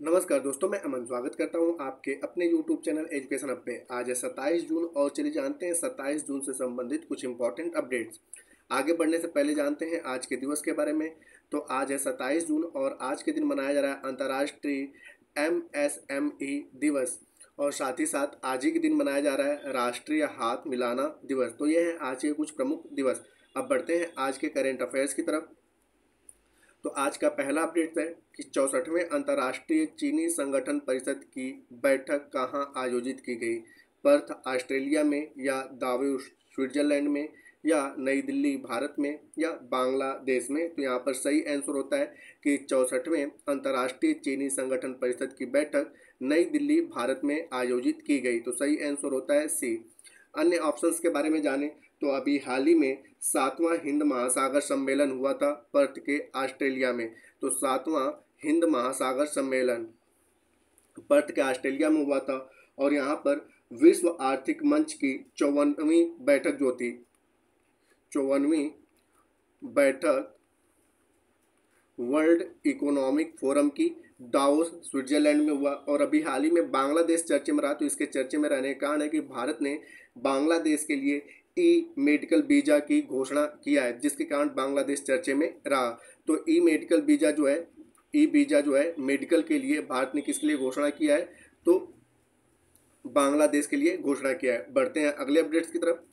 नमस्कार दोस्तों, मैं अमन स्वागत करता हूं आपके अपने YouTube चैनल एजुकेशन हब पे। आज है 27 जून और चलिए जानते हैं 27 जून से संबंधित कुछ इंपॉर्टेंट अपडेट्स। आगे बढ़ने से पहले जानते हैं आज के दिवस के बारे में। तो आज है 27 जून और आज के दिन मनाया जा रहा है अंतर्राष्ट्रीय MSME दिवस और साथ ही साथ आज ही के दिन मनाया जा रहा है राष्ट्रीय हाथ मिलाना दिवस। तो ये हैं आज के कुछ प्रमुख दिवस। अब बढ़ते हैं आज के करेंट अफेयर्स की तरफ। तो आज का पहला अपडेट है कि 64वें अंतर्राष्ट्रीय चीनी संगठन परिषद की बैठक कहाँ आयोजित की गई। पर्थ ऑस्ट्रेलिया में या दावोस स्विट्जरलैंड में या नई दिल्ली भारत में या बांग्लादेश में। तो यहाँ पर सही आंसर होता है कि 64वें अंतर्राष्ट्रीय चीनी संगठन परिषद की बैठक नई दिल्ली भारत में आयोजित की गई। तो सही आंसर होता है सी। अन्य ऑप्शंस के बारे में जानें तो अभी हाल ही में 7वां हिंद महासागर सम्मेलन हुआ था पर्थ के ऑस्ट्रेलिया में। तो 7वां हिंद महासागर सम्मेलन पर्थ के ऑस्ट्रेलिया में हुआ था और यहाँ पर विश्व आर्थिक मंच की 54वीं बैठक जो थी 54वीं बैठक वर्ल्ड इकोनॉमिक फोरम की दावोस स्विट्जरलैंड में हुआ। और अभी हाल ही में बांग्लादेश चर्चे में रहा। तो इसके चर्चे में रहने का कारण है कि भारत ने बांग्लादेश के लिए ई मेडिकल वीज़ा की घोषणा किया है, जिसके कारण बांग्लादेश चर्चे में रहा। तो ई मेडिकल वीज़ा जो है मेडिकल के लिए भारत ने किसके लिए घोषणा किया है, तो बांग्लादेश के लिए घोषणा किया है। बढ़ते हैं अगले अपडेट्स की तरफ।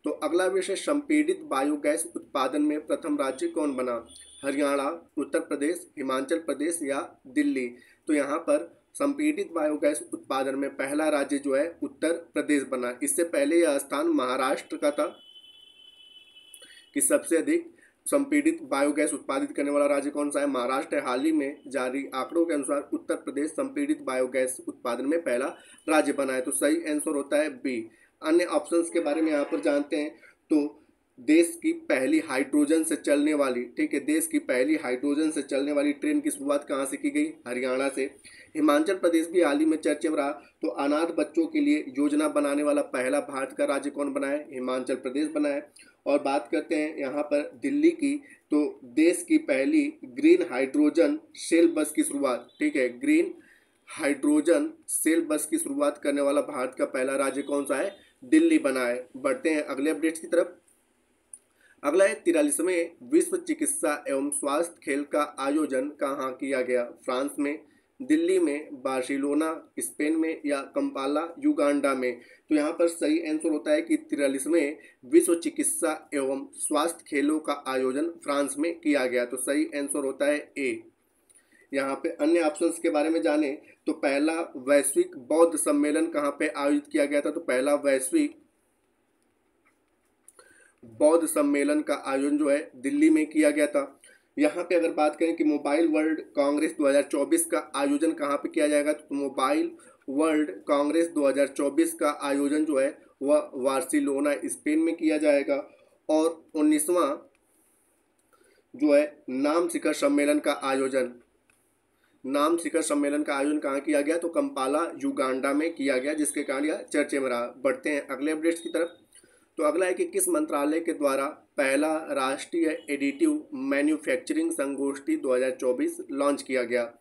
तो अगला विषय संपीड़ित बायोगैस उत्पादन में प्रथम राज्य कौन बना। हरियाणा, उत्तर प्रदेश, हिमाचल प्रदेश या दिल्ली। तो यहाँ पर संपीड़ित बायोगैस उत्पादन में पहला राज्य जो है उत्तर प्रदेश बना। इससे पहले यह स्थान महाराष्ट्र का था कि सबसे अधिक संपीड़ित बायोगैस उत्पादित करने वाला राज्य कौन सा है, महाराष्ट्र है। हाल ही में जारी आंकड़ों के अनुसार उत्तर प्रदेश संपीड़ित बायोगैस उत्पादन में पहला राज्य बना है। तो सही आंसर होता है बी। अन्य ऑप्शंस के बारे में यहाँ पर जानते हैं तो देश की पहली हाइड्रोजन से चलने वाली देश की पहली हाइड्रोजन से चलने वाली ट्रेन की शुरुआत कहाँ से की गई, हरियाणा से। हिमाचल प्रदेश भी हाल ही में चर्चा में रहा। तो अनाथ बच्चों के लिए योजना बनाने वाला पहला भारत का राज्य कौन बना है, हिमाचल प्रदेश बना है। और बात करते हैं यहाँ पर दिल्ली की। तो देश की पहली ग्रीन हाइड्रोजन सेल बस की शुरुआत ग्रीन हाइड्रोजन सेल बस की शुरुआत करने वाला भारत का पहला राज्य कौन सा है, दिल्ली बना है। बढ़ते हैं अगले अपडेट्स की तरफ। अगला है 43वें विश्व चिकित्सा एवं स्वास्थ्य खेल का आयोजन कहाँ किया गया, फ्रांस में, दिल्ली में, बार्सिलोना स्पेन में या कंपाला युगांडा में। तो यहाँ पर सही आंसर होता है कि 43वें विश्व चिकित्सा एवं स्वास्थ्य खेलों का आयोजन फ्रांस में किया गया। तो सही आंसर होता है ए। यहाँ पे अन्य ऑप्शंस के बारे में जाने तो पहला वैश्विक बौद्ध सम्मेलन कहाँ पे आयोजित किया गया था। तो पहला वैश्विक बौद्ध सम्मेलन का आयोजन जो है दिल्ली में किया गया था। यहाँ पे अगर बात करें कि मोबाइल वर्ल्ड कांग्रेस 2024 का आयोजन कहाँ पे किया जाएगा, तो मोबाइल वर्ल्ड कांग्रेस 2024 का आयोजन जो है वह बार्सिलोना स्पेन में किया जाएगा। और 19वां जो है नाम शिखर सम्मेलन का आयोजन कहाँ किया गया, तो कंपाला युगांडा में किया गया, जिसके कारण यह चर्चे में रहा। बढ़ते हैं अगले अपडेट्स की तरफ। तो अगला है कि किस मंत्रालय के द्वारा पहला राष्ट्रीय एडिटिव मैन्युफैक्चरिंग संगोष्ठी 2024 लॉन्च किया गया,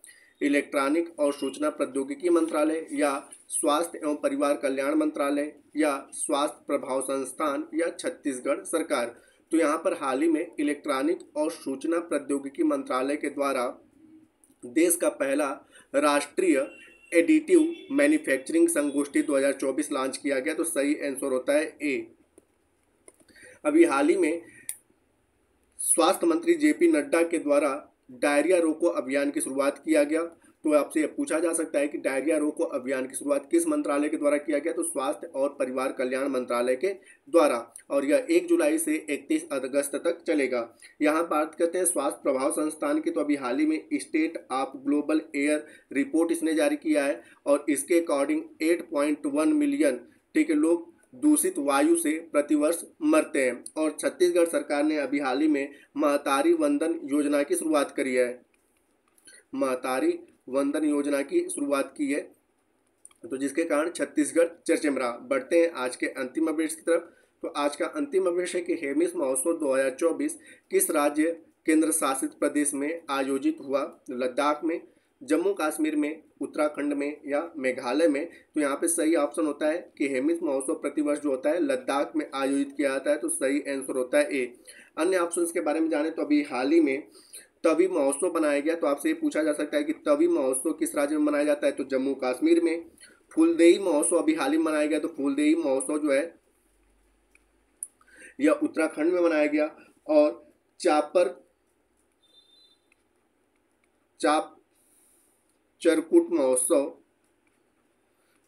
इलेक्ट्रॉनिक और सूचना प्रौद्योगिकी मंत्रालय या स्वास्थ्य एवं परिवार कल्याण मंत्रालय या स्वास्थ्य प्रभाव संस्थान या छत्तीसगढ़ सरकार। तो यहाँ पर हाल ही में इलेक्ट्रॉनिक और सूचना प्रौद्योगिकी मंत्रालय के द्वारा देश का पहला राष्ट्रीय एडिटिव मैन्युफैक्चरिंग संगोष्ठी 2024 लॉन्च किया गया। तो सही आंसर होता है ए। अभी हाल ही में स्वास्थ्य मंत्री जेपी नड्डा के द्वारा डायरिया रोको अभियान की शुरुआत किया गया। तो आपसे यह पूछा जा सकता है कि डायरिया रोको अभियान की शुरुआत किस मंत्रालय के द्वारा किया गया, तो स्वास्थ्य और परिवार कल्याण मंत्रालय के द्वारा। और यह 1 जुलाई से 31 अगस्त तक चलेगा। यहाँ बात करते हैं स्वास्थ्य प्रभाव संस्थान की। तो अभी हाल ही में state of global air report इसने जारी किया है और इसके अकॉर्डिंग 8.1 मिलियन लोग दूषित वायु से प्रतिवर्ष मरते हैं। और छत्तीसगढ़ सरकार ने अभी हाल ही में महतारी वंदन योजना की शुरुआत करी है, तो जिसके कारण छत्तीसगढ़ चर्चे में रहा। बढ़ते हैं आज के अंतिम अपडेट्स की तरफ। तो आज का अंतिम अपडेट है कि हेमिस महोत्सव 2024 किस राज्य केंद्र शासित प्रदेश में आयोजित हुआ, लद्दाख में, जम्मू कश्मीर में, उत्तराखंड में या मेघालय में? तो यहाँ पे सही ऑप्शन होता है कि हेमिस महोत्सव प्रतिवर्ष जो होता है लद्दाख में आयोजित किया जाता है, तो सही आंसर होता है ए। अन्य ऑप्शंस के बारे में जाने तो अभी हाल ही में तवी महोत्सव बनाया गया, तो आपसे ये पूछा जा सकता है कि तवी महोत्सव किस राज्य में मनाया जाता है, तो जम्मू कश्मीर में। फूलदेई महोत्सव अभी हाल ही में मनाया गया, तो फूलदेई महोत्सव जो है यह उत्तराखंड में मनाया गया। और चाप चरकुट महोत्सव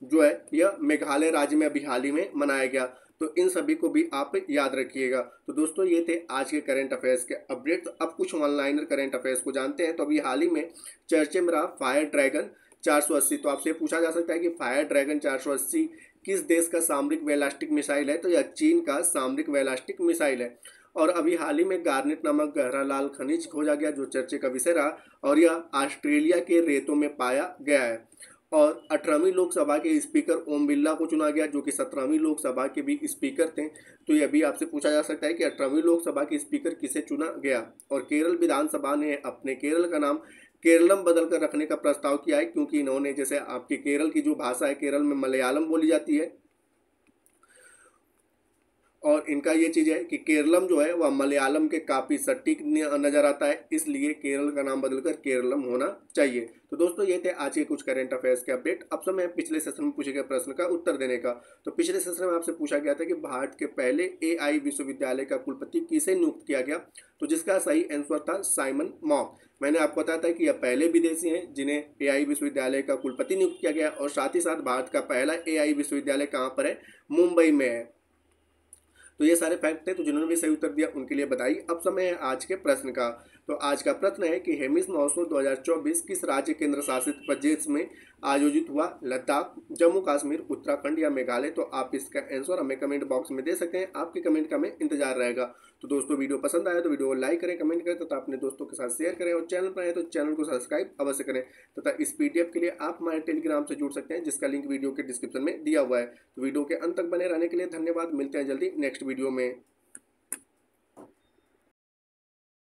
जो है यह मेघालय राज्य में अभी हाल ही में मनाया गया। तो इन सभी को भी आप याद रखिएगा। तो दोस्तों ये थे आज के करंट अफेयर्स के अपडेट। तो अब कुछ ऑनलाइनर करंट अफेयर्स को जानते हैं। तो अभी हाल ही में चर्चा में रहा फायर ड्रैगन 480। तो आपसे पूछा जा सकता है कि फायर ड्रैगन 480 किस देश का सामरिक बैलिस्टिक मिसाइल है, तो यह चीन का सामरिक बैलिस्टिक मिसाइल है। और अभी हाल ही में गार्नेट नामक गहरा लाल खनिज खोजा गया जो चर्चे का विषय रहा, और यह ऑस्ट्रेलिया के रेतों में पाया गया है। और 18वीं लोकसभा के स्पीकर ओम बिरला को चुना गया, जो कि 17वीं लोकसभा के भी स्पीकर थे। तो यह भी आपसे पूछा जा सकता है कि 18वीं लोकसभा के स्पीकर किसे चुना गया। और केरल विधानसभा ने अपने केरल का नाम केरलम बदलकर रखने का प्रस्ताव किया है, क्योंकि इन्होंने, जैसे आपके केरल की जो भाषा है, केरल में मलयालम बोली जाती है, और इनका ये चीज़ है कि केरलम जो है वह मलयालम के काफ़ी सटीक नज़र आता है, इसलिए केरल का नाम बदलकर केरलम होना चाहिए। तो दोस्तों ये थे आज के कुछ करंट अफेयर्स के अपडेट। अब समय है पिछले सेशन में पूछे गए प्रश्न का उत्तर देने का। तो पिछले सेशन में आपसे पूछा गया था कि भारत के पहले AI विश्वविद्यालय का कुलपति किसे नियुक्त किया गया, तो जिसका सही आंसर था साइमन मॉक। मैंने आपको बताया था कि यह पहले विदेशी हैं जिन्हें AI विश्वविद्यालय का कुलपति नियुक्त किया गया, और साथ ही साथ भारत का पहला AI विश्वविद्यालय कहाँ पर है, मुंबई में है। तो ये सारे फैक्ट थे, तो जिन्होंने भी सही उत्तर दिया उनके लिए बधाई। अब समय है आज के प्रश्न का। तो आज का प्रश्न है कि हेमिस महोत्सव 2024 किस राज्य केंद्र शासित प्रदेश में आयोजित हुआ, लद्दाख, जम्मू कश्मीर, उत्तराखंड या मेघालय? तो आप इसका आंसर हमें कमेंट बॉक्स में दे सकते हैं। आपके कमेंट का हमें इंतजार रहेगा। तो दोस्तों वीडियो पसंद आया तो वीडियो को लाइक करें, कमेंट करें तथा अपने दोस्तों के साथ शेयर करें, और चैनल पर आए तो चैनल को सब्सक्राइब अवश्य करें। तथा इस PDF के लिए आप हमारे टेलीग्राम से जुड़ सकते हैं, जिसका लिंक वीडियो के डिस्क्रिप्शन में दिया हुआ है। तो वीडियो के अंत तक बने रहने के लिए धन्यवाद। मिलते हैं जल्दी नेक्स्ट वीडियो में।